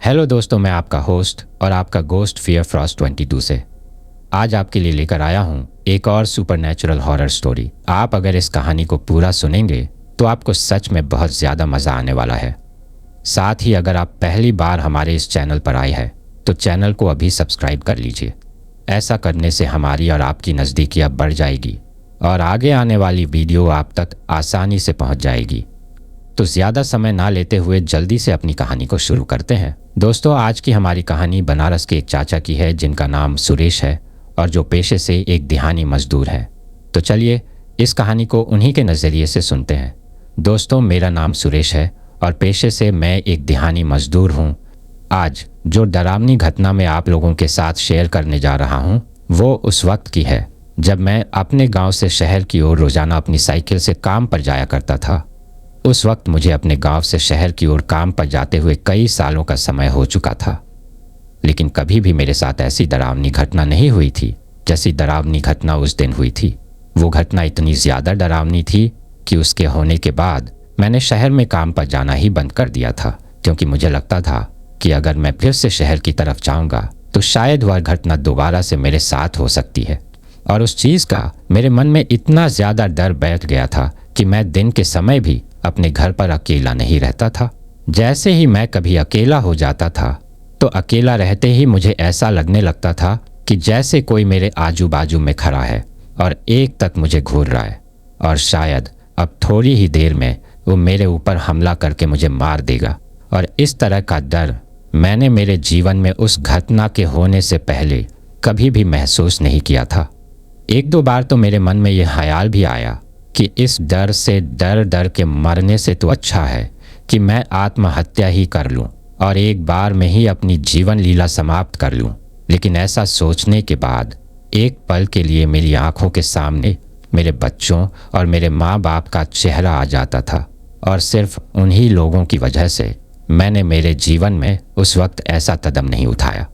Hello दोस्तों, मैं आपका होस्ट और आपका गोस्ट फियर फ्रॉस्ट 22 से आज आपके लिए लेकर आया हूँ एक और सुपरनैचुरल हॉरर स्टोरी। आप अगर इस कहानी को पूरा सुनेंगे तो आपको सच में बहुत ज़्यादा मज़ा आने वाला है। साथ ही अगर आप पहली बार हमारे इस चैनल पर आए हैं तो चैनल को अभी सब्सक्राइब कर लीजिए। ऐसा करने से हमारी और आपकी नज़दीकियाँ बढ़ जाएगी और आगे आने वाली वीडियो आप तक आसानी से पहुँच जाएगी। तो ज़्यादा समय ना लेते हुए जल्दी से अपनी कहानी को शुरू करते हैं। दोस्तों, आज की हमारी कहानी बनारस के एक चाचा की है जिनका नाम सुरेश है और जो पेशे से एक दिहानी मजदूर है। तो चलिए इस कहानी को उन्हीं के नज़रिए से सुनते हैं। दोस्तों, मेरा नाम सुरेश है और पेशे से मैं एक दिहानी मजदूर हूँ। आज जो डरावनी घटना मैं आप लोगों के साथ शेयर करने जा रहा हूँ वो उस वक्त की है जब मैं अपने गाँव से शहर की ओर रोज़ाना अपनी साइकिल से काम पर जाया करता था। उस वक्त मुझे अपने गांव से शहर की ओर काम पर जाते हुए कई सालों का समय हो चुका था, लेकिन कभी भी मेरे साथ ऐसी डरावनी घटना नहीं हुई थी जैसी डरावनी घटना उस दिन हुई थी। वो घटना इतनी ज़्यादा डरावनी थी कि उसके होने के बाद मैंने शहर में काम पर जाना ही बंद कर दिया था, क्योंकि मुझे लगता था कि अगर मैं फिर से शहर की तरफ जाऊंगा तो शायद वह घटना दोबारा से मेरे साथ हो सकती है। और उस चीज़ का मेरे मन में इतना ज़्यादा डर बैठ गया था कि मैं दिन के समय भी अपने घर पर अकेला नहीं रहता था। जैसे ही मैं कभी अकेला हो जाता था तो अकेला रहते ही मुझे ऐसा लगने लगता था कि जैसे कोई मेरे आजू बाजू में खड़ा है और एक तक मुझे घूर रहा है और शायद अब थोड़ी ही देर में वो मेरे ऊपर हमला करके मुझे मार देगा। और इस तरह का डर मैंने मेरे जीवन में उस घटना के होने से पहले कभी भी महसूस नहीं किया था। एक दो बार तो मेरे मन में यह ख्याल भी आया कि इस डर से डर के मरने से तो अच्छा है कि मैं आत्महत्या ही कर लूं और एक बार में ही अपनी जीवन लीला समाप्त कर लूं। लेकिन ऐसा सोचने के बाद एक पल के लिए मेरी आंखों के सामने मेरे बच्चों और मेरे माँ बाप का चेहरा आ जाता था, और सिर्फ उन्हीं लोगों की वजह से मैंने मेरे जीवन में उस वक्त ऐसा कदम नहीं उठाया।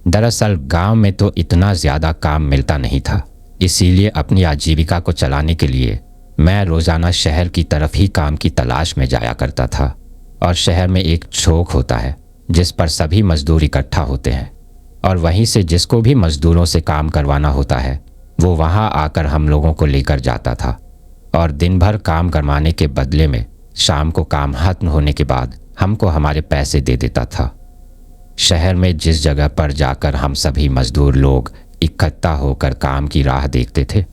दरअसल गांव में तो इतना ज़्यादा काम मिलता नहीं था, इसीलिए अपनी आजीविका को चलाने के लिए मैं रोज़ाना शहर की तरफ ही काम की तलाश में जाया करता था। और शहर में एक चौक होता है जिस पर सभी मजदूर इकट्ठा होते हैं, और वहीं से जिसको भी मजदूरों से काम करवाना होता है वो वहाँ आकर हम लोगों को लेकर जाता था, और दिन भर काम करवाने के बदले में शाम को काम खत्म होने के बाद हमको हमारे पैसे दे देता था। शहर में जिस जगह पर जाकर हम सभी मजदूर लोग इकट्ठा होकर काम की राह देखते थे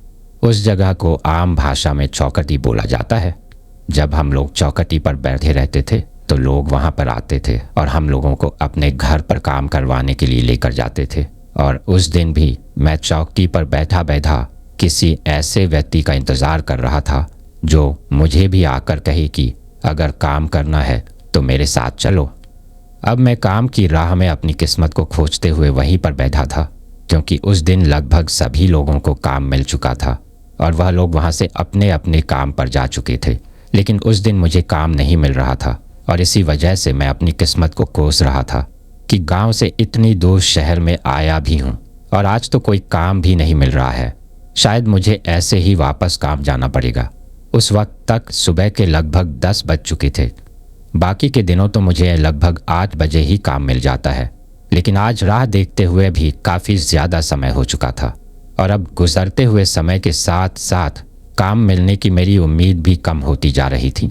उस जगह को आम भाषा में चौखटी बोला जाता है। जब हम लोग चौखटी पर बैठे रहते थे तो लोग वहां पर आते थे और हम लोगों को अपने घर पर काम करवाने के लिए लेकर जाते थे। और उस दिन भी मैं चौखटी पर बैठा बैठा किसी ऐसे व्यक्ति का इंतज़ार कर रहा था जो मुझे भी आकर कहे कि अगर काम करना है तो मेरे साथ चलो। अब मैं काम की राह में अपनी किस्मत को खोजते हुए वहीं पर बैठा था, क्योंकि उस दिन लगभग सभी लोगों को काम मिल चुका था और वह लोग वहां से अपने अपने काम पर जा चुके थे। लेकिन उस दिन मुझे काम नहीं मिल रहा था, और इसी वजह से मैं अपनी किस्मत को कोस रहा था कि गांव से इतनी दूर शहर में आया भी हूं और आज तो कोई काम भी नहीं मिल रहा है। शायद मुझे ऐसे ही वापस काम जाना पड़ेगा। उस वक्त तक सुबह के लगभग 10 बज चुके थे। बाकी के दिनों तो मुझे लगभग 8 बजे ही काम मिल जाता है, लेकिन आज राह देखते हुए भी काफ़ी ज़्यादा समय हो चुका था, और अब गुजरते हुए समय के साथ साथ काम मिलने की मेरी उम्मीद भी कम होती जा रही थी।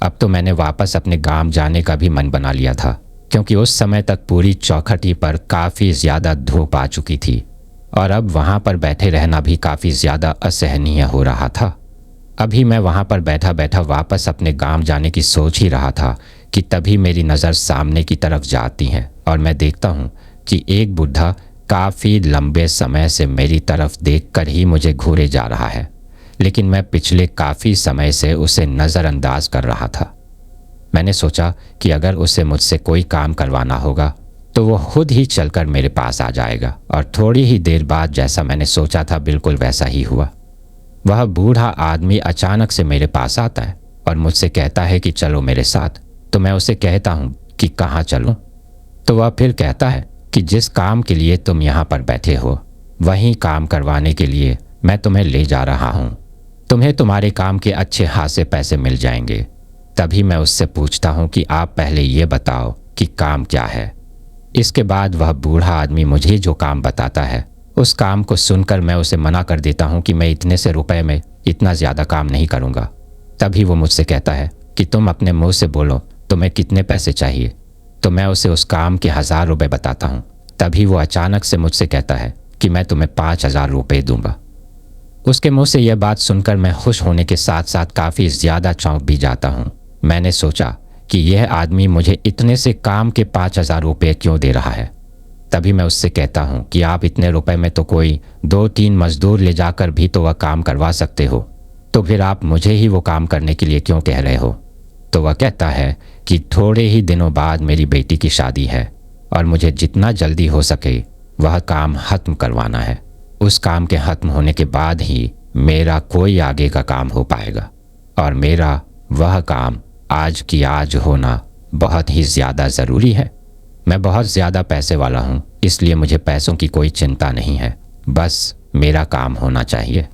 अब तो मैंने वापस अपने गांव जाने का भी मन बना लिया था, क्योंकि उस समय तक पूरी चौखटी पर काफ़ी ज़्यादा धूप आ चुकी थी और अब वहाँ पर बैठे रहना भी काफ़ी ज़्यादा असहनीय हो रहा था। अभी मैं वहाँ पर बैठा बैठा वापस अपने गांव जाने की सोच ही रहा था कि तभी मेरी नज़र सामने की तरफ जाती है और मैं देखता हूँ कि एक बुढ़ा काफ़ी लंबे समय से मेरी तरफ देखकर ही मुझे घूरे जा रहा है, लेकिन मैं पिछले काफ़ी समय से उसे नज़रअंदाज कर रहा था। मैंने सोचा कि अगर उसे मुझसे कोई काम करवाना होगा तो वो खुद ही चलकर मेरे पास आ जाएगा, और थोड़ी ही देर बाद जैसा मैंने सोचा था बिल्कुल वैसा ही हुआ। वह बूढ़ा आदमी अचानक से मेरे पास आता है और मुझसे कहता है कि चलो मेरे साथ। तो मैं उसे कहता हूँ कि कहाँ चलूँ? तो वह फिर कहता है कि जिस काम के लिए तुम यहाँ पर बैठे हो वहीं काम करवाने के लिए मैं तुम्हें ले जा रहा हूँ। तुम्हें तुम्हारे काम के अच्छे खासे पैसे मिल जाएंगे। तभी मैं उससे पूछता हूँ कि आप पहले ये बताओ कि काम क्या है। इसके बाद वह बूढ़ा आदमी मुझे जो काम बताता है उस काम को सुनकर मैं उसे मना कर देता हूँ कि मैं इतने से रुपए में इतना ज़्यादा काम नहीं करूँगा। तभी वो मुझसे कहता है कि तुम अपने मुंह से बोलो तुम्हें कितने पैसे चाहिए। तो मैं उसे उस काम के 1000 रुपये बताता हूँ। तभी वो अचानक से मुझसे कहता है कि मैं तुम्हें 5000 रुपये दूंगा। उसके मुंह से यह बात सुनकर मैं खुश होने के साथ साथ काफ़ी ज़्यादा चौंक भी जाता हूँ। मैंने सोचा कि यह आदमी मुझे इतने से काम के 5000 रुपये क्यों दे रहा है। तभी मैं उससे कहता हूँ कि आप इतने रुपए में तो कोई 2-3 मजदूर ले जाकर भी तो वह काम करवा सकते हो, तो फिर आप मुझे ही वो काम करने के लिए क्यों कह रहे हो। तो वह कहता है कि थोड़े ही दिनों बाद मेरी बेटी की शादी है और मुझे जितना जल्दी हो सके वह काम ख़त्म करवाना है। उस काम के ख़त्म होने के बाद ही मेरा कोई आगे का काम हो पाएगा और मेरा वह काम आज की आज होना बहुत ही ज़्यादा ज़रूरी है। मैं बहुत ज़्यादा पैसे वाला हूँ, इसलिए मुझे पैसों की कोई चिंता नहीं है, बस मेरा काम होना चाहिए।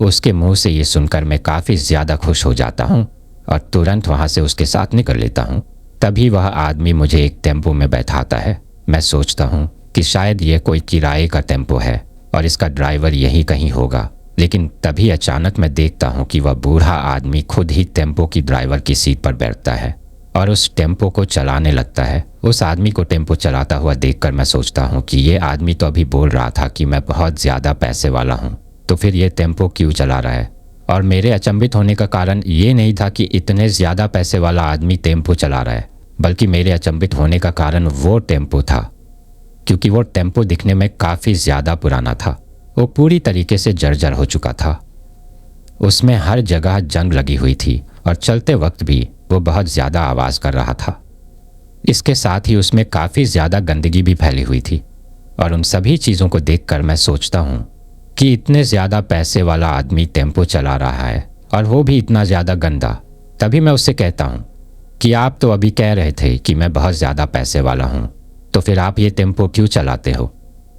उसके मुंह से ये सुनकर मैं काफ़ी ज़्यादा खुश हो जाता हूँ और तुरंत वहाँ से उसके साथ निकल लेता हूँ। तभी वह आदमी मुझे एक टेम्पो में बैठाता है। मैं सोचता हूँ कि शायद यह कोई किराए का टेम्पो है और इसका ड्राइवर यही कहीं होगा, लेकिन तभी अचानक मैं देखता हूँ कि वह बूढ़ा आदमी खुद ही टेम्पो की ड्राइवर की सीट पर बैठता है और उस टेम्पो को चलाने लगता है। उस आदमी को टेम्पो चलाता हुआ देखकर मैं सोचता हूँ कि ये आदमी तो अभी बोल रहा था कि मैं बहुत ज़्यादा पैसे वाला हूँ, तो फिर ये टेम्पो क्यों चला रहा है। और मेरे अचंभित होने का कारण ये नहीं था कि इतने ज़्यादा पैसे वाला आदमी टेम्पो चला रहा है, बल्कि मेरे अचंभित होने का कारण वो टेम्पो था, क्योंकि वो टेम्पो दिखने में काफ़ी ज़्यादा पुराना था। वो पूरी तरीके से जर्जर हो चुका था। उसमें हर जगह जंग लगी हुई थी और चलते वक्त भी वो बहुत ज़्यादा आवाज़ कर रहा था। इसके साथ ही उसमें काफ़ी ज़्यादा गंदगी भी फैली हुई थी और उन सभी चीज़ों को देखकर मैं सोचता हूँ कि इतने ज़्यादा पैसे वाला आदमी टेम्पो चला रहा है और वो भी इतना ज़्यादा गंदा। तभी मैं उससे कहता हूँ कि आप तो अभी कह रहे थे कि मैं बहुत ज़्यादा पैसे वाला हूँ, तो फिर आप ये टेम्पो क्यों चलाते हो।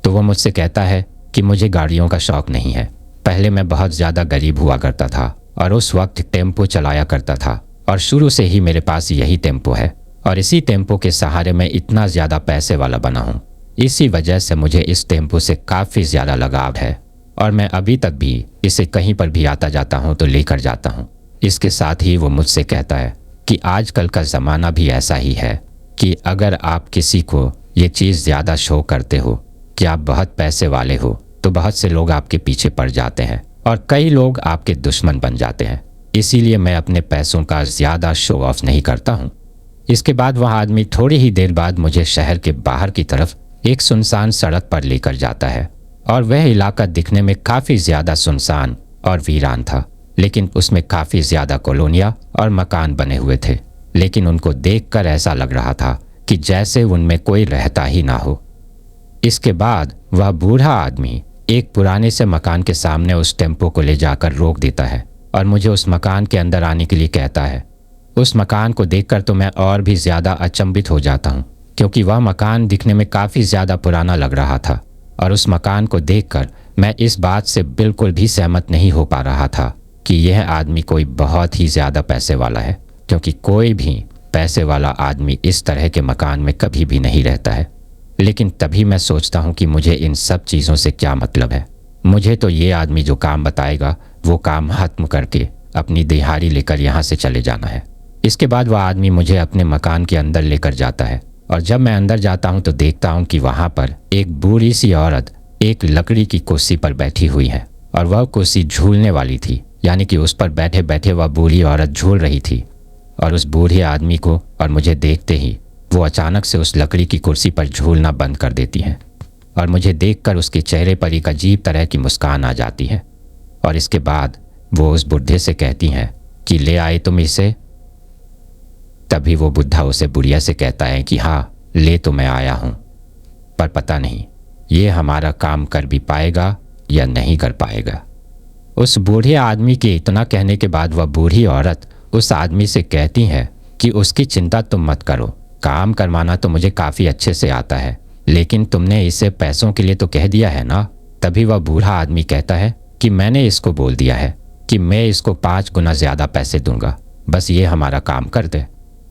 तो वो मुझसे कहता है कि मुझे गाड़ियों का शौक़ नहीं है। पहले मैं बहुत ज़्यादा गरीब हुआ करता था और उस वक्त टेम्पो चलाया करता था और शुरू से ही मेरे पास यही टेम्पो है और इसी टेम्पो के सहारे मैं इतना ज़्यादा पैसे वाला बना हूँ। इसी वजह से मुझे इस टेम्पो से काफ़ी ज़्यादा लगाव है और मैं अभी तक भी इसे कहीं पर भी आता जाता हूँ तो लेकर जाता हूँ। इसके साथ ही वो मुझसे कहता है कि आजकल का ज़माना भी ऐसा ही है कि अगर आप किसी को ये चीज़ ज़्यादा शो करते हो कि आप बहुत पैसे वाले हो तो बहुत से लोग आपके पीछे पड़ जाते हैं और कई लोग आपके दुश्मन बन जाते हैं। इसीलिए मैं अपने पैसों का ज़्यादा शो ऑफ नहीं करता हूँ। इसके बाद वह आदमी थोड़ी ही देर बाद मुझे शहर के बाहर की तरफ एक सुनसान सड़क पर लेकर जाता है और वह इलाका दिखने में काफ़ी ज़्यादा सुनसान और वीरान था, लेकिन उसमें काफ़ी ज़्यादा कॉलोनियाँ और मकान बने हुए थे, लेकिन उनको देखकर ऐसा लग रहा था कि जैसे उनमें कोई रहता ही ना हो। इसके बाद वह बूढ़ा आदमी एक पुराने से मकान के सामने उस टेम्पो को ले जाकर रोक देता है और मुझे उस मकान के अंदर आने के लिए कहता है। उस मकान को देखकर तो मैं और भी ज़्यादा अचंभित हो जाता हूँ, क्योंकि वह मकान दिखने में काफ़ी ज़्यादा पुराना लग रहा था और उस मकान को देखकर मैं इस बात से बिल्कुल भी सहमत नहीं हो पा रहा था कि यह आदमी कोई बहुत ही ज़्यादा पैसे वाला है, क्योंकि कोई भी पैसे वाला आदमी इस तरह के मकान में कभी भी नहीं रहता है। लेकिन तभी मैं सोचता हूँ कि मुझे इन सब चीज़ों से क्या मतलब है। मुझे तो ये आदमी जो काम बताएगा वो काम खत्म करके अपनी दिहाड़ी लेकर यहाँ से चले जाना है। इसके बाद वह आदमी मुझे अपने मकान के अंदर लेकर जाता है और जब मैं अंदर जाता हूँ तो देखता हूँ कि वहाँ पर एक बूढ़ी सी औरत एक लकड़ी की कुर्सी पर बैठी हुई है और वह कुर्सी झूलने वाली थी, यानी कि उस पर बैठे बैठे वह बूढ़ी औरत झूल रही थी। और उस बूढ़े आदमी को और मुझे देखते ही वो अचानक से उस लकड़ी की कुर्सी पर झूलना बंद कर देती है और मुझे देखकर उसके चेहरे पर एक अजीब तरह की मुस्कान आ जाती है। और इसके बाद वो उस बुढ़े से कहती हैं कि ले आए तुम इसे। तभी वो बुढ़ा उसे बुढ़िया से कहता है कि हाँ, ले तो मैं आया हूँ, पर पता नहीं ये हमारा काम कर भी पाएगा या नहीं कर पाएगा। उस बूढ़े आदमी के इतना कहने के बाद वह बूढ़ी औरत उस आदमी से कहती है कि उसकी चिंता तुम मत करो, काम करवाना तो मुझे काफ़ी अच्छे से आता है, लेकिन तुमने इसे पैसों के लिए तो कह दिया है ना। तभी वह बूढ़ा आदमी कहता है कि मैंने इसको बोल दिया है कि मैं इसको 5 गुना ज़्यादा पैसे दूंगा, बस ये हमारा काम कर दे।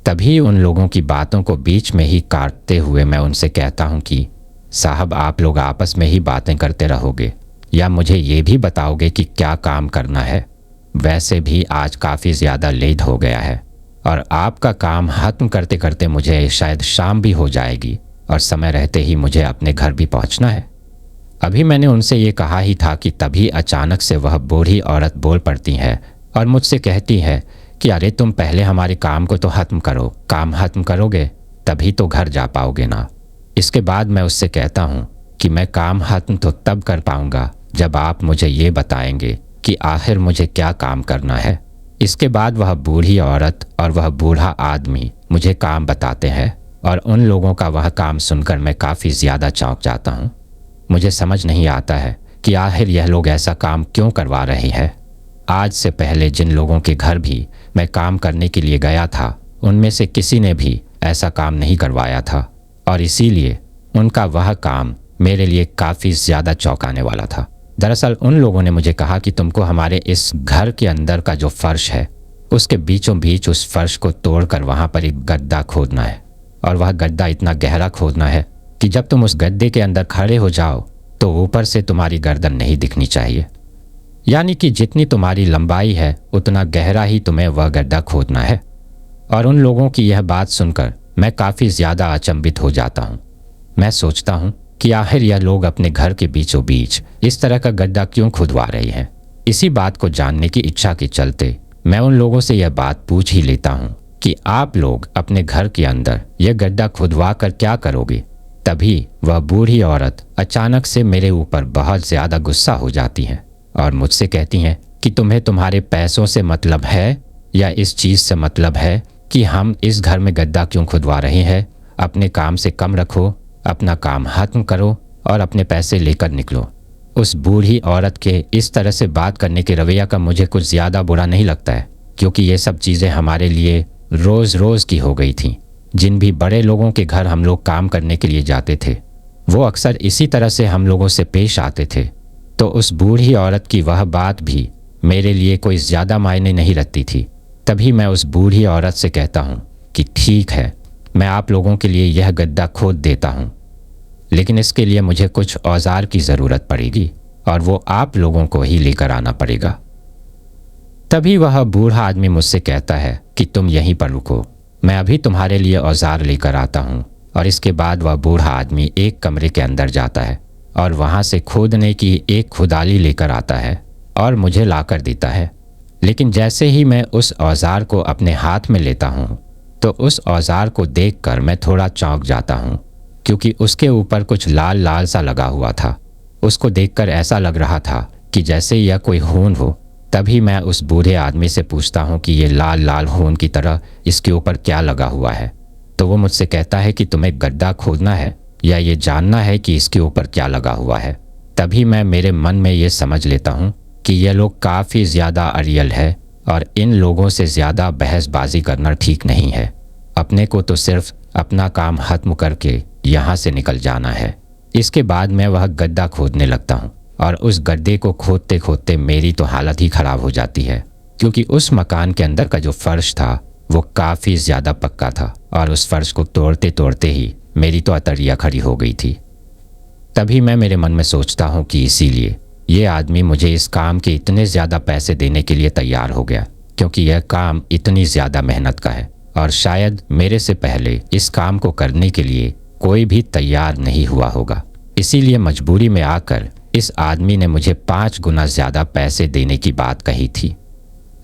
तभी उन लोगों की बातों को बीच में ही काटते हुए मैं उनसे कहता हूँ कि साहब, आप लोग आपस में ही बातें करते रहोगे या मुझे ये भी बताओगे कि क्या काम करना है? वैसे भी आज काफ़ी ज़्यादा लेट हो गया है और आपका काम खत्म करते करते मुझे शायद शाम भी हो जाएगी और समय रहते ही मुझे अपने घर भी पहुंचना है। अभी मैंने उनसे ये कहा ही था कि तभी अचानक से वह बूढ़ी औरत बोल पड़ती है और मुझसे कहती है कि अरे तुम पहले हमारे काम को तो ख़त्म करो, काम ख़त्म करोगे तभी तो घर जा पाओगे ना। इसके बाद मैं उससे कहता हूँ कि मैं काम ख़त्म तो तब कर पाऊँगा जब आप मुझे ये बताएंगे कि आखिर मुझे क्या काम करना है। इसके बाद वह बूढ़ी औरत और वह बूढ़ा आदमी मुझे काम बताते हैं और उन लोगों का वह काम सुनकर मैं काफ़ी ज़्यादा चौंक जाता हूँ। मुझे समझ नहीं आता है कि आखिर यह लोग ऐसा काम क्यों करवा रहे हैं। आज से पहले जिन लोगों के घर भी मैं काम करने के लिए गया था उनमें से किसी ने भी ऐसा काम नहीं करवाया था और इसीलिए उनका वह काम मेरे लिए काफ़ी ज़्यादा चौंकाने वाला था। दरअसल उन लोगों ने मुझे कहा कि तुमको हमारे इस घर के अंदर का जो फर्श है उसके बीचों बीच उस फर्श को तोड़कर वहाँ पर एक गड्ढा खोदना है और वह गड्ढा इतना गहरा खोदना है कि जब तुम उस गड्ढे के अंदर खड़े हो जाओ तो ऊपर से तुम्हारी गर्दन नहीं दिखनी चाहिए। यानी कि जितनी तुम्हारी लंबाई है उतना गहरा ही तुम्हें वह गड्ढा खोदना है। और उन लोगों की यह बात सुनकर मैं काफ़ी ज़्यादा अचंभित हो जाता हूँ। मैं सोचता हूँ कि आखिर यह लोग अपने घर के बीचों बीच इस तरह का गड्ढा क्यों खुदवा रहे हैं। इसी बात को जानने की इच्छा के चलते मैं उन लोगों से यह बात पूछ ही लेता हूँ कि आप लोग अपने घर के अंदर यह गड्ढा खुदवा कर क्या करोगे। तभी वह बूढ़ी औरत अचानक से मेरे ऊपर बहुत ज़्यादा गुस्सा हो जाती हैं और मुझसे कहती हैं कि तुम्हें तुम्हारे पैसों से मतलब है या इस चीज़ से मतलब है कि हम इस घर में गड्ढा क्यों खुदवा रहे हैं। अपने काम से कम रखो, अपना काम खत्म करो और अपने पैसे लेकर निकलो। उस बूढ़ी औरत के इस तरह से बात करने के रवैया का मुझे कुछ ज़्यादा बुरा नहीं लगता है, क्योंकि ये सब चीज़ें हमारे लिए रोज़ रोज़ की हो गई थीं। जिन भी बड़े लोगों के घर हम लोग काम करने के लिए जाते थे वो अक्सर इसी तरह से हम लोगों से पेश आते थे। तो उस बूढ़ी औरत की वह बात भी मेरे लिए कोई ज़्यादा मायने नहीं रखती थी। तभी मैं उस बूढ़ी औरत से कहता हूँ कि ठीक है, मैं आप लोगों के लिए यह गड्ढा खोद देता हूँ, लेकिन इसके लिए मुझे कुछ औजार की ज़रूरत पड़ेगी और वो आप लोगों को ही लेकर आना पड़ेगा। तभी वह बूढ़ा आदमी मुझसे कहता है कि तुम यहीं पर रुको, मैं अभी तुम्हारे लिए औजार लेकर आता हूँ। और इसके बाद वह बूढ़ा आदमी एक कमरे के अंदर जाता है और वहाँ से खोदने की एक खुदाली लेकर आता है और मुझे ला कर देता है। लेकिन जैसे ही मैं उस औजार को अपने हाथ में लेता हूँ तो उस औजार को देखकर मैं थोड़ा चौंक जाता हूँ, क्योंकि उसके ऊपर कुछ लाल लाल सा लगा हुआ था। उसको देखकर ऐसा लग रहा था कि जैसे यह कोई खून हो। तभी मैं उस बूढ़े आदमी से पूछता हूँ कि ये लाल लाल खून की तरह इसके ऊपर क्या लगा हुआ है। तो वो मुझसे कहता है कि तुम्हें गड्ढा खोदना है या ये जानना है कि इसके ऊपर क्या लगा हुआ है। तभी मैं मेरे मन में ये समझ लेता हूँ कि ये लोग काफ़ी ज़्यादा अड़ियल है और इन लोगों से ज़्यादा बहसबाजी करना ठीक नहीं है। अपने को तो सिर्फ अपना काम खत्म करके यहाँ से निकल जाना है। इसके बाद मैं वह गड्ढा खोदने लगता हूँ और उस गड्ढे को खोदते खोदते मेरी तो हालत ही ख़राब हो जाती है, क्योंकि उस मकान के अंदर का जो फर्श था वो काफ़ी ज़्यादा पक्का था और उस फर्श को तोड़ते तोड़ते ही मेरी तो अतरिया खड़ी हो गई थी। तभी मैं मेरे मन में सोचता हूँ कि इसीलिए ये आदमी मुझे इस काम के इतने ज़्यादा पैसे देने के लिए तैयार हो गया, क्योंकि यह काम इतनी ज़्यादा मेहनत का है और शायद मेरे से पहले इस काम को करने के लिए कोई भी तैयार नहीं हुआ होगा। इसीलिए मजबूरी में आकर इस आदमी ने मुझे 5 गुना ज़्यादा पैसे देने की बात कही थी।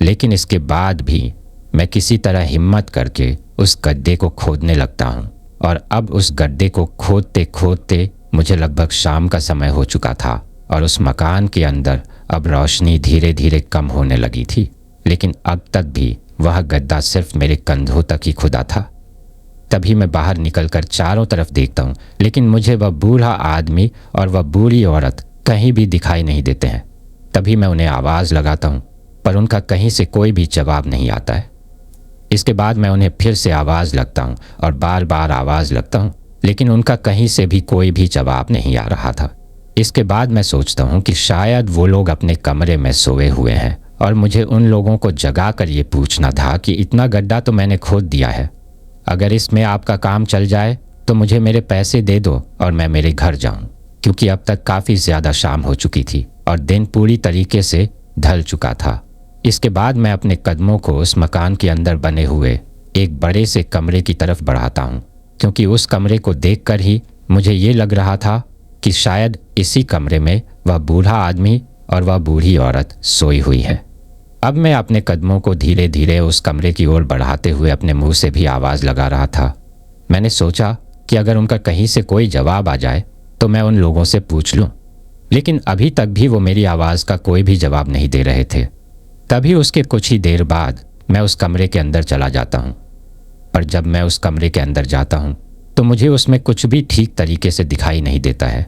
लेकिन इसके बाद भी मैं किसी तरह हिम्मत करके उस गड्ढे को खोदने लगता हूँ और अब उस गड्ढे को खोदते खोदते मुझे लगभग शाम का समय हो चुका था और उस मकान के अंदर अब रोशनी धीरे धीरे कम होने लगी थी। लेकिन अब तक भी वह गड्ढा सिर्फ मेरे कंधों तक ही खुदा था। तभी मैं बाहर निकलकर चारों तरफ देखता हूँ, लेकिन मुझे वह बूढ़ा आदमी और वह बूढ़ी औरत कहीं भी दिखाई नहीं देते हैं। तभी मैं उन्हें आवाज़ लगाता हूँ, पर उनका कहीं से कोई भी जवाब नहीं आता है। इसके बाद मैं उन्हें फिर से आवाज़ लगता हूँ और बार बार आवाज़ लगता हूँ, लेकिन उनका कहीं से भी कोई भी जवाब नहीं आ रहा था। इसके बाद मैं सोचता हूँ कि शायद वो लोग अपने कमरे में सोए हुए हैं और मुझे उन लोगों को जगा कर ये पूछना था कि इतना गड्ढा तो मैंने खोद दिया है, अगर इसमें आपका काम चल जाए तो मुझे मेरे पैसे दे दो और मैं मेरे घर जाऊं, क्योंकि अब तक काफ़ी ज़्यादा शाम हो चुकी थी और दिन पूरी तरीके से ढल चुका था। इसके बाद मैं अपने कदमों को उस मकान के अंदर बने हुए एक बड़े से कमरे की तरफ बढ़ाता हूँ, क्योंकि उस कमरे को देखकर ही मुझे ये लग रहा था कि शायद इसी कमरे में वह बूढ़ा आदमी और वह बूढ़ी औरत सोई हुई है। अब मैं अपने कदमों को धीरे धीरे उस कमरे की ओर बढ़ाते हुए अपने मुंह से भी आवाज़ लगा रहा था। मैंने सोचा कि अगर उनका कहीं से कोई जवाब आ जाए तो मैं उन लोगों से पूछ लूं, लेकिन अभी तक भी वो मेरी आवाज़ का कोई भी जवाब नहीं दे रहे थे। तभी उसके कुछ ही देर बाद मैं उस कमरे के अंदर चला जाता हूँ। पर जब मैं उस कमरे के अंदर जाता हूँ तो मुझे उसमें कुछ भी ठीक तरीके से दिखाई नहीं देता है,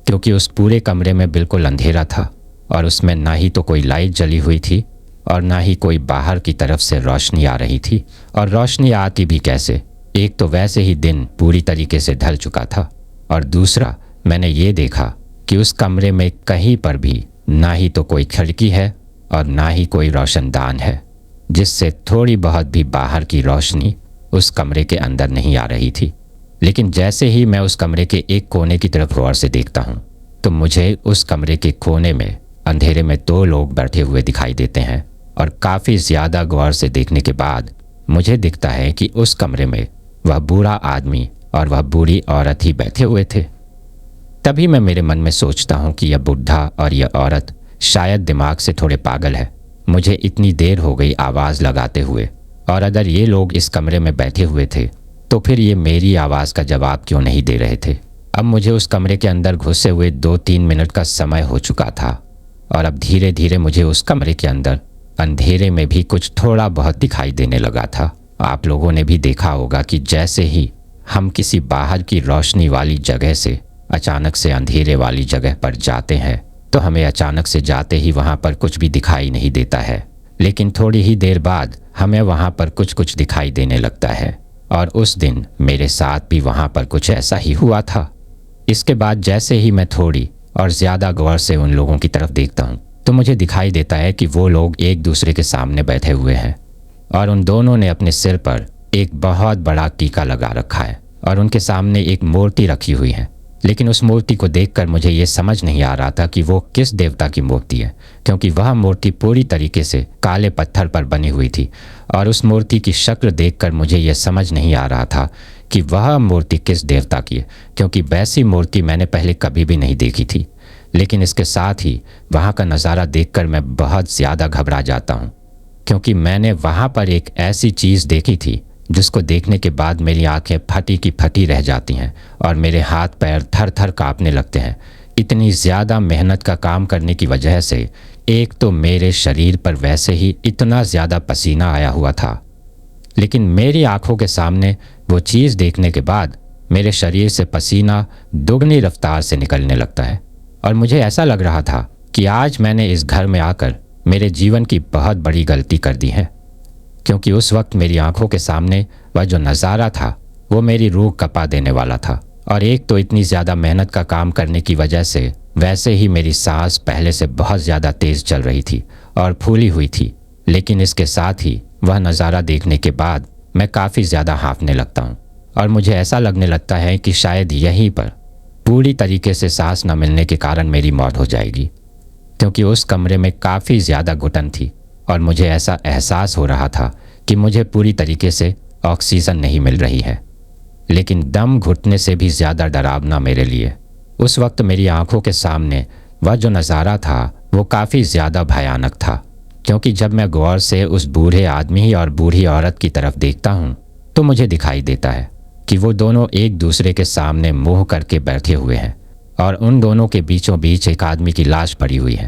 क्योंकि उस पूरे कमरे में बिल्कुल अंधेरा था और उसमें ना ही तो कोई लाइट जली हुई थी और ना ही कोई बाहर की तरफ से रोशनी आ रही थी। और रोशनी आती भी कैसे? एक तो वैसे ही दिन पूरी तरीके से ढल चुका था और दूसरा मैंने ये देखा कि उस कमरे में कहीं पर भी ना ही तो कोई खिड़की है और ना ही कोई रोशनदान है, जिससे थोड़ी बहुत भी बाहर की रोशनी उस कमरे के अंदर नहीं आ रही थी। लेकिन जैसे ही मैं उस कमरे के एक कोने की तरफ गौर से देखता हूँ तो मुझे उस कमरे के कोने में अंधेरे में 2 लोग बैठे हुए दिखाई देते हैं और काफ़ी ज़्यादा गौर से देखने के बाद मुझे दिखता है कि उस कमरे में वह बूढ़ा आदमी और वह बूढ़ी औरत ही बैठे हुए थे। तभी मैं मेरे मन में सोचता हूँ कि यह बुढ़ा और यह औरत शायद दिमाग से थोड़े पागल है। मुझे इतनी देर हो गई आवाज़ लगाते हुए, और अगर ये लोग इस कमरे में बैठे हुए थे तो फिर ये मेरी आवाज़ का जवाब क्यों नहीं दे रहे थे? अब मुझे उस कमरे के अंदर घुसे हुए 2-3 मिनट का समय हो चुका था और अब धीरे धीरे मुझे उस कमरे के अंदर अंधेरे में भी कुछ थोड़ा बहुत दिखाई देने लगा था। आप लोगों ने भी देखा होगा कि जैसे ही हम किसी बाहर की रोशनी वाली जगह से अचानक से अंधेरे वाली जगह पर जाते हैं तो हमें अचानक से जाते ही वहाँ पर कुछ भी दिखाई नहीं देता है, लेकिन थोड़ी ही देर बाद हमें वहाँ पर कुछ कुछ दिखाई देने लगता है। और उस दिन मेरे साथ भी वहाँ पर कुछ ऐसा ही हुआ था। इसके बाद जैसे ही मैं थोड़ी और ज़्यादा गौर से उन लोगों की तरफ देखता हूँ तो मुझे दिखाई देता है कि वो लोग एक दूसरे के सामने बैठे हुए हैं और उन दोनों ने अपने सिर पर एक बहुत बड़ा टीका लगा रखा है और उनके सामने एक मूर्ति रखी हुई है। लेकिन उस मूर्ति को देखकर मुझे ये समझ नहीं आ रहा था कि वो किस देवता की मूर्ति है, क्योंकि वह मूर्ति पूरी तरीके से काले पत्थर पर बनी हुई थी और उस मूर्ति की शक्ल देखकर मुझे ये समझ नहीं आ रहा था कि वह मूर्ति किस देवता की है, क्योंकि वैसी मूर्ति मैंने पहले कभी भी नहीं देखी थी। लेकिन इसके साथ ही वहाँ का नज़ारा देखकर मैं बहुत ज़्यादा घबरा जाता हूँ, क्योंकि मैंने वहाँ पर एक ऐसी चीज़ देखी थी जिसको देखने के बाद मेरी आंखें फटी की फटी रह जाती हैं और मेरे हाथ पैर थर थर काँपने लगते हैं। इतनी ज़्यादा मेहनत का काम करने की वजह से एक तो मेरे शरीर पर वैसे ही इतना ज़्यादा पसीना आया हुआ था, लेकिन मेरी आंखों के सामने वो चीज़ देखने के बाद मेरे शरीर से पसीना दुगनी रफ्तार से निकलने लगता है और मुझे ऐसा लग रहा था कि आज मैंने इस घर में आकर मेरे जीवन की बहुत बड़ी गलती कर दी है, क्योंकि उस वक्त मेरी आंखों के सामने वह जो नज़ारा था वो मेरी रूह कपा देने वाला था। और एक तो इतनी ज़्यादा मेहनत का काम करने की वजह से वैसे ही मेरी सांस पहले से बहुत ज़्यादा तेज़ चल रही थी और फूली हुई थी, लेकिन इसके साथ ही वह नज़ारा देखने के बाद मैं काफ़ी ज़्यादा हाँफने लगता हूँ और मुझे ऐसा लगने लगता है कि शायद यहीं पर पूरी तरीके से सांस न मिलने के कारण मेरी मौत हो जाएगी, क्योंकि उस कमरे में काफ़ी ज़्यादा घुटन थी और मुझे ऐसा एहसास हो रहा था कि मुझे पूरी तरीके से ऑक्सीजन नहीं मिल रही है। लेकिन दम घुटने से भी ज़्यादा डरावना मेरे लिए उस वक्त मेरी आंखों के सामने वह जो नज़ारा था वो काफ़ी ज़्यादा भयानक था, क्योंकि जब मैं गौर से उस बूढ़े आदमी और बूढ़ी औरत की तरफ देखता हूँ तो मुझे दिखाई देता है कि वो दोनों एक दूसरे के सामने मुँह करके बैठे हुए हैं और उन दोनों के बीचों बीच एक आदमी की लाश पड़ी हुई है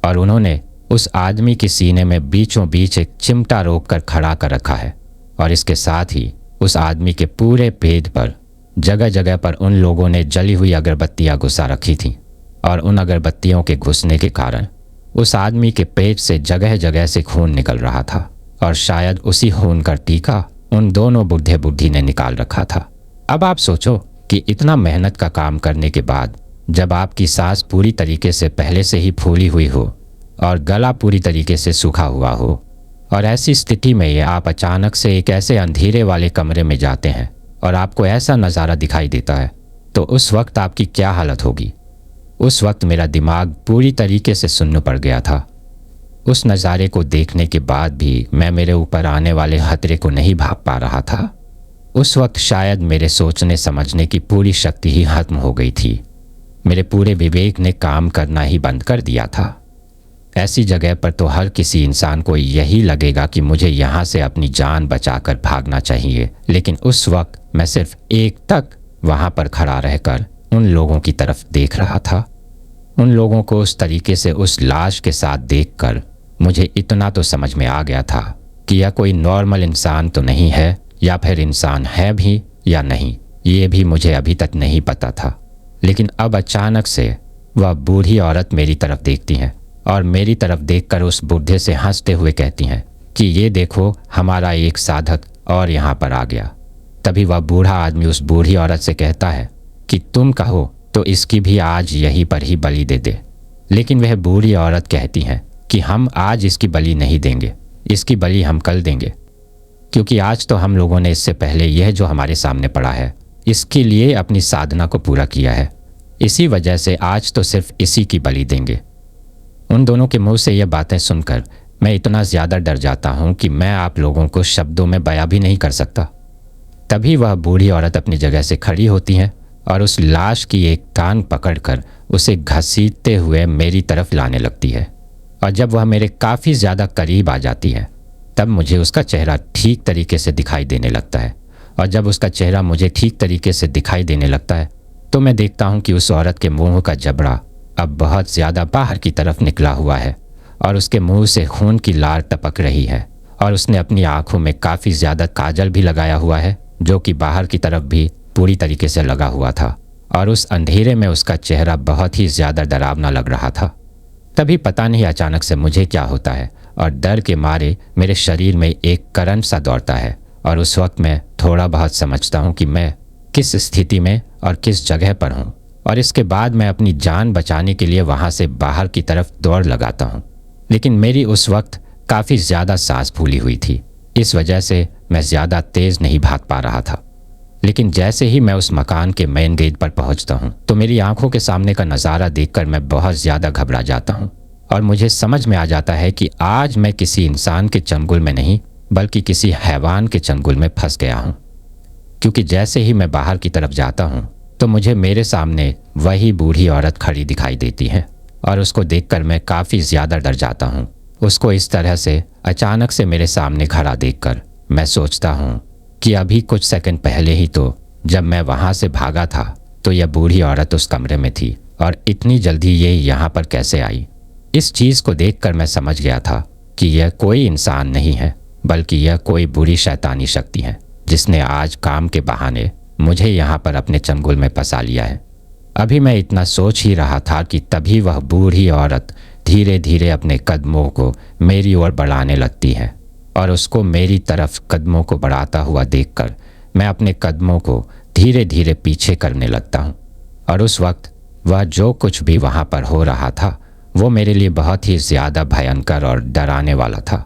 और उन्होंने उस आदमी के सीने में बीचों बीच एक चिमटा रोक कर खड़ा कर रखा है और इसके साथ ही उस आदमी के पूरे पेट पर जगह जगह पर उन लोगों ने जली हुई अगरबत्तियां घुसा रखी थीं और उन अगरबत्तियों के घुसने के कारण उस आदमी के पेट से जगह जगह से खून निकल रहा था और शायद उसी खून का टीका उन दोनों बुढ़े बुढ़ी ने निकाल रखा था। अब आप सोचो कि इतना मेहनत का काम करने के बाद जब आपकी सांस पूरी तरीके से पहले से ही फूली हुई हो और गला पूरी तरीके से सूखा हुआ हो और ऐसी स्थिति में ये आप अचानक से एक ऐसे अंधेरे वाले कमरे में जाते हैं और आपको ऐसा नज़ारा दिखाई देता है, तो उस वक्त आपकी क्या हालत होगी। उस वक्त मेरा दिमाग पूरी तरीके से सुन्न पड़ गया था। उस नज़ारे को देखने के बाद भी मैं मेरे ऊपर आने वाले खतरे को नहीं भाप पा रहा था। उस वक्त शायद मेरे सोचने समझने की पूरी शक्ति ही खत्म हो गई थी। मेरे पूरे विवेक ने काम करना ही बंद कर दिया था। ऐसी जगह पर तो हर किसी इंसान को यही लगेगा कि मुझे यहाँ से अपनी जान बचाकर भागना चाहिए, लेकिन उस वक्त मैं सिर्फ एक तक वहाँ पर खड़ा रहकर उन लोगों की तरफ देख रहा था। उन लोगों को उस तरीके से उस लाश के साथ देखकर मुझे इतना तो समझ में आ गया था कि यह कोई नॉर्मल इंसान तो नहीं है, या फिर इंसान है भी या नहीं, ये भी मुझे अभी तक नहीं पता था। लेकिन अब अचानक से वह बूढ़ी औरत मेरी तरफ देखती हैं और मेरी तरफ देखकर उस बूढ़े से हंसते हुए कहती हैं कि ये देखो, हमारा एक साधक और यहाँ पर आ गया। तभी वह बूढ़ा आदमी उस बूढ़ी औरत से कहता है कि तुम कहो तो इसकी भी आज यहीं पर ही बलि दे दे। लेकिन वह बूढ़ी औरत कहती हैं कि हम आज इसकी बलि नहीं देंगे, इसकी बलि हम कल देंगे, क्योंकि आज तो हम लोगों ने इससे पहले यह जो हमारे सामने पड़ा है इसके लिए अपनी साधना को पूरा किया है। इसी वजह से आज तो सिर्फ इसी की बलि देंगे। उन दोनों के मुंह से यह बातें सुनकर मैं इतना ज़्यादा डर जाता हूँ कि मैं आप लोगों को शब्दों में बयां भी नहीं कर सकता। तभी वह बूढ़ी औरत अपनी जगह से खड़ी होती है और उस लाश की एक कान पकड़कर उसे घसीटते हुए मेरी तरफ लाने लगती है। और जब वह मेरे काफ़ी ज़्यादा करीब आ जाती है तब मुझे उसका चेहरा ठीक तरीके से दिखाई देने लगता है। और जब उसका चेहरा मुझे ठीक तरीके से दिखाई देने लगता है तो मैं देखता हूँ कि उस औरत के मुंह का जबड़ा अब बहुत ज़्यादा बाहर की तरफ निकला हुआ है और उसके मुंह से खून की लार टपक रही है। और उसने अपनी आंखों में काफ़ी ज़्यादा काजल भी लगाया हुआ है, जो कि बाहर की तरफ भी पूरी तरीके से लगा हुआ था। और उस अंधेरे में उसका चेहरा बहुत ही ज़्यादा डरावना लग रहा था। तभी पता नहीं अचानक से मुझे क्या होता है और डर के मारे मेरे शरीर में एक करंट सा दौड़ता है। और उस वक्त मैं थोड़ा बहुत समझता हूँ कि मैं किस स्थिति में और किस जगह पर हूँ। और इसके बाद मैं अपनी जान बचाने के लिए वहाँ से बाहर की तरफ दौड़ लगाता हूँ। लेकिन मेरी उस वक्त काफ़ी ज़्यादा सांस फूली हुई थी, इस वजह से मैं ज़्यादा तेज़ नहीं भाग पा रहा था। लेकिन जैसे ही मैं उस मकान के मेन गेट पर पहुँचता हूँ तो मेरी आंखों के सामने का नज़ारा देखकर मैं बहुत ज़्यादा घबरा जाता हूँ और मुझे समझ में आ जाता है कि आज मैं किसी इंसान के चंगुल में नहीं बल्कि किसी हैवान के चंगुल में फंस गया हूँ। क्योंकि जैसे ही मैं बाहर की तरफ जाता हूँ तो मुझे मेरे सामने वही बूढ़ी औरत खड़ी दिखाई देती है और उसको देखकर मैं काफ़ी ज़्यादा डर जाता हूँ। उसको इस तरह से अचानक से मेरे सामने खड़ा देखकर मैं सोचता हूँ कि अभी कुछ सेकंड पहले ही तो जब मैं वहाँ से भागा था तो यह बूढ़ी औरत उस कमरे में थी और इतनी जल्दी ये यहाँ पर कैसे आई। इस चीज़ को देखकर मैं समझ गया था कि यह कोई इंसान नहीं है बल्कि यह कोई बुरी शैतानी शक्ति है जिसने आज काम के बहाने मुझे यहाँ पर अपने चंगुल में फंसा लिया है। अभी मैं इतना सोच ही रहा था कि तभी वह बूढ़ी औरत धीरे धीरे अपने कदमों को मेरी ओर बढ़ाने लगती है और उसको मेरी तरफ कदमों को बढ़ाता हुआ देखकर मैं अपने कदमों को धीरे धीरे पीछे करने लगता हूँ। और उस वक्त वह जो कुछ भी वहाँ पर हो रहा था वो मेरे लिए बहुत ही ज़्यादा भयंकर और डराने वाला था।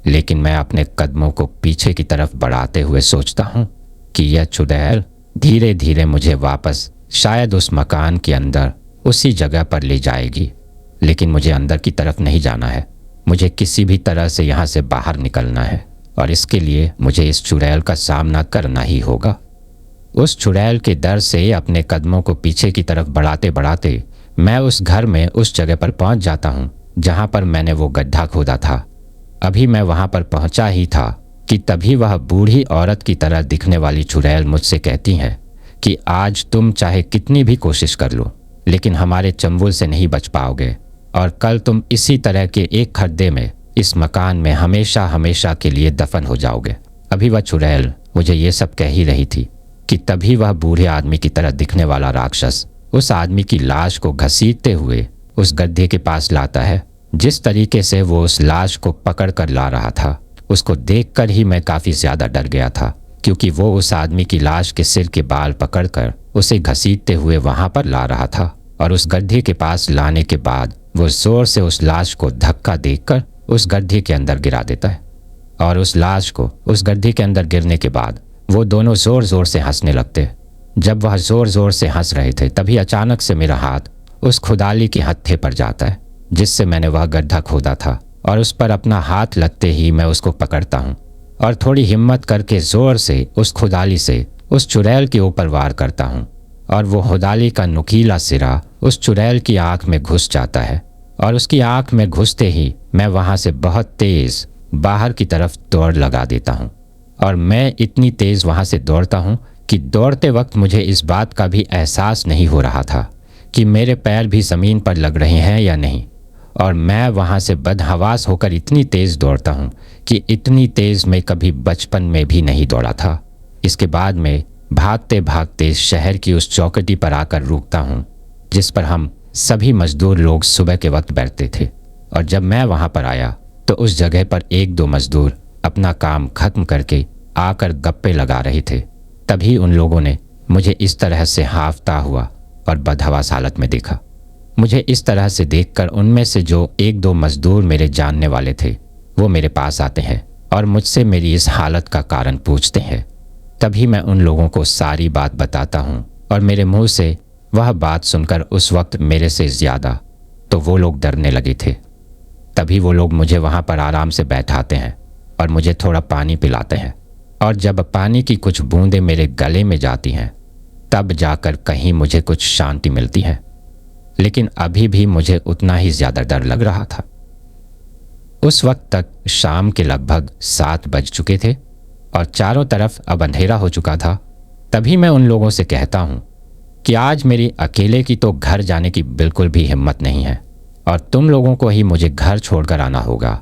लेकिन मैं अपने कदमों को पीछे की तरफ बढ़ाते हुए सोचता हूँ कि यह चुड़ैल धीरे धीरे मुझे वापस शायद उस मकान के अंदर उसी जगह पर ले जाएगी। लेकिन मुझे अंदर की तरफ नहीं जाना है, मुझे किसी भी तरह से यहाँ से बाहर निकलना है और इसके लिए मुझे इस चुड़ैल का सामना करना ही होगा। उस चुड़ैल के डर से अपने कदमों को पीछे की तरफ बढ़ाते बढ़ाते मैं उस घर में उस जगह पर पहुँच जाता हूँ जहाँ पर मैंने वो गड्ढा खोदा था। अभी मैं वहाँ पर पहुँचा ही था कि तभी वह बूढ़ी औरत की तरह दिखने वाली चुड़ैल मुझसे कहती है कि आज तुम चाहे कितनी भी कोशिश कर लो लेकिन हमारे चंबुल से नहीं बच पाओगे और कल तुम इसी तरह के एक खड्डे में इस मकान में हमेशा हमेशा के लिए दफन हो जाओगे। अभी वह चुड़ैल मुझे ये सब कह ही रही थी कि तभी वह बूढ़े आदमी की तरह दिखने वाला राक्षस उस आदमी की लाश को घसीटते हुए उस गड्ढे के पास लाता है। जिस तरीके से वो उस लाश को पकड़ कर ला रहा था उसको देखकर ही मैं काफ़ी ज़्यादा डर गया था, क्योंकि वो उस आदमी की लाश के सिर के बाल पकड़कर उसे घसीटते हुए वहाँ पर ला रहा था और उस गड्ढे के पास लाने के बाद वो जोर से उस लाश को धक्का देकर उस गड्ढे के अंदर गिरा देता है। और उस लाश को उस गड्ढे के अंदर गिरने के बाद वो दोनों ज़ोर ज़ोर से हंसने लगते। जब वह ज़ोर ज़ोर से हंस रहे थे तभी अचानक से मेरा हाथ उस खुदाली के हत्थे पर जाता है जिससे मैंने वह गड्ढा खोदा था, और उस पर अपना हाथ लगते ही मैं उसको पकड़ता हूँ और थोड़ी हिम्मत करके ज़ोर से उस खुदाली से उस चुड़ैल के ऊपर वार करता हूँ, और वो खुदाली का नुकीला सिरा उस चुड़ैल की आँख में घुस जाता है, और उसकी आँख में घुसते ही मैं वहाँ से बहुत तेज़ बाहर की तरफ दौड़ लगा देता हूँ। और मैं इतनी तेज़ वहाँ से दौड़ता हूँ कि दौड़ते वक्त मुझे इस बात का भी एहसास नहीं हो रहा था कि मेरे पैर भी ज़मीन पर लग रहे हैं या नहीं, और मैं वहाँ से बदहवास होकर इतनी तेज़ दौड़ता हूँ कि इतनी तेज़ मैं कभी बचपन में भी नहीं दौड़ा था। इसके बाद मैं भागते भागते शहर की उस चौखटी पर आकर रुकता हूँ जिस पर हम सभी मजदूर लोग सुबह के वक्त बैठते थे। और जब मैं वहाँ पर आया तो उस जगह पर एक दो मजदूर अपना काम खत्म करके आकर गप्पे लगा रहे थे। तभी उन लोगों ने मुझे इस तरह से हाफता हुआ और बदहवास हालत में देखा। मुझे इस तरह से देखकर उनमें से जो एक दो मजदूर मेरे जानने वाले थे वो मेरे पास आते हैं और मुझसे मेरी इस हालत का कारण पूछते हैं। तभी मैं उन लोगों को सारी बात बताता हूँ, और मेरे मुंह से वह बात सुनकर उस वक्त मेरे से ज़्यादा तो वो लोग डरने लगे थे। तभी वो लोग मुझे वहाँ पर आराम से बैठाते हैं और मुझे थोड़ा पानी पिलाते हैं, और जब पानी की कुछ बूंदें मेरे गले में जाती हैं तब जाकर कहीं मुझे कुछ शांति मिलती है। लेकिन अभी भी मुझे उतना ही ज़्यादा डर लग रहा था। उस वक्त तक शाम के लगभग 7 बज चुके थे और चारों तरफ अब अंधेरा हो चुका था। तभी मैं उन लोगों से कहता हूँ कि आज मेरी अकेले की तो घर जाने की बिल्कुल भी हिम्मत नहीं है और तुम लोगों को ही मुझे घर छोड़कर आना होगा।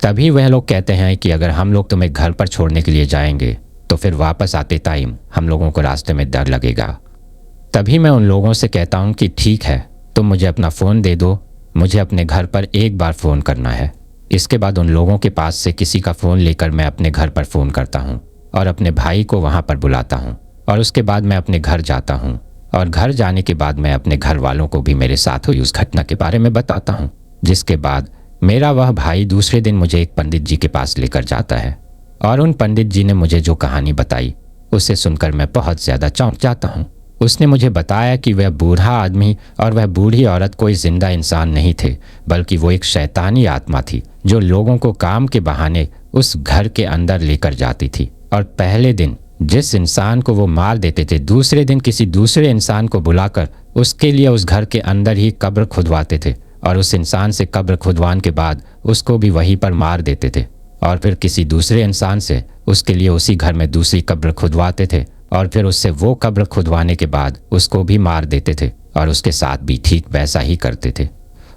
तभी वह लोग कहते हैं कि अगर हम लोग तुम्हें घर पर छोड़ने के लिए जाएंगे तो फिर वापस आते टाइम हम लोगों को रास्ते में डर लगेगा। तभी मैं उन लोगों से कहता हूँ कि ठीक है, तुम मुझे अपना फ़ोन दे दो, मुझे अपने घर पर एक बार फ़ोन करना है। इसके बाद उन लोगों के पास से किसी का फ़ोन लेकर मैं अपने घर पर फ़ोन करता हूँ और अपने भाई को वहाँ पर बुलाता हूँ, और उसके बाद मैं अपने घर जाता हूँ। और घर जाने के बाद मैं अपने घर वालों को भी मेरे साथ हुई उस घटना के बारे में बताता हूँ। जिसके बाद मेरा वह भाई दूसरे दिन मुझे एक पंडित जी के पास लेकर जाता है, और उन पंडित जी ने मुझे जो कहानी बताई उसे सुनकर मैं बहुत ज़्यादा चौंक जाता हूँ। उसने मुझे बताया कि वह बूढ़ा आदमी और वह बूढ़ी औरत कोई जिंदा इंसान नहीं थे, बल्कि वो एक शैतानी आत्मा थी जो लोगों को काम के बहाने उस घर के अंदर लेकर जाती थी। और पहले दिन जिस इंसान को वो मार देते थे, दूसरे दिन किसी दूसरे इंसान को बुलाकर उसके लिए उस घर के अंदर ही कब्र खुदवाते थे, और उस इंसान से कब्र खुदवाने के बाद उसको भी वहीं पर मार देते थे, और फिर किसी दूसरे इंसान से उसके लिए उसी घर में दूसरी कब्र खुदवाते थे, और फिर उससे वो कब्र खुदवाने के बाद उसको भी मार देते थे, और उसके साथ भी ठीक वैसा ही करते थे।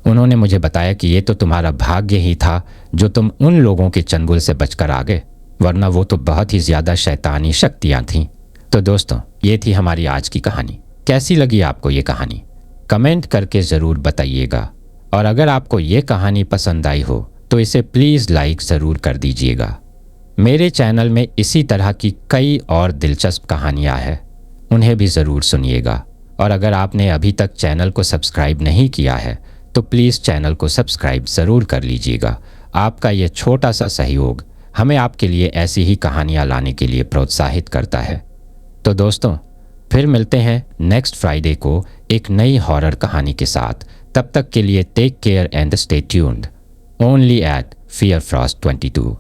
उन्होंने मुझे बताया कि ये तो तुम्हारा भाग्य ही था जो तुम उन लोगों के चंगुल से बचकर आ गए, वरना वो तो बहुत ही ज़्यादा शैतानी शक्तियाँ थीं। तो दोस्तों, ये थी हमारी आज की कहानी। कैसी लगी आपको ये कहानी? कमेंट करके ज़रूर बताइएगा, और अगर आपको ये कहानी पसंद आई हो तो इसे प्लीज़ लाइक ज़रूर कर दीजिएगा। मेरे चैनल में इसी तरह की कई और दिलचस्प कहानियाँ हैं, उन्हें भी ज़रूर सुनिएगा। और अगर आपने अभी तक चैनल को सब्सक्राइब नहीं किया है तो प्लीज़ चैनल को सब्सक्राइब ज़रूर कर लीजिएगा। आपका ये छोटा सा सहयोग हमें आपके लिए ऐसी ही कहानियाँ लाने के लिए प्रोत्साहित करता है। तो दोस्तों, फिर मिलते हैं नेक्स्ट फ्राइडे को एक नई हॉरर कहानी के साथ। तब तक के लिए take care and stay tuned only at फियर फ्रॉस्ट 22।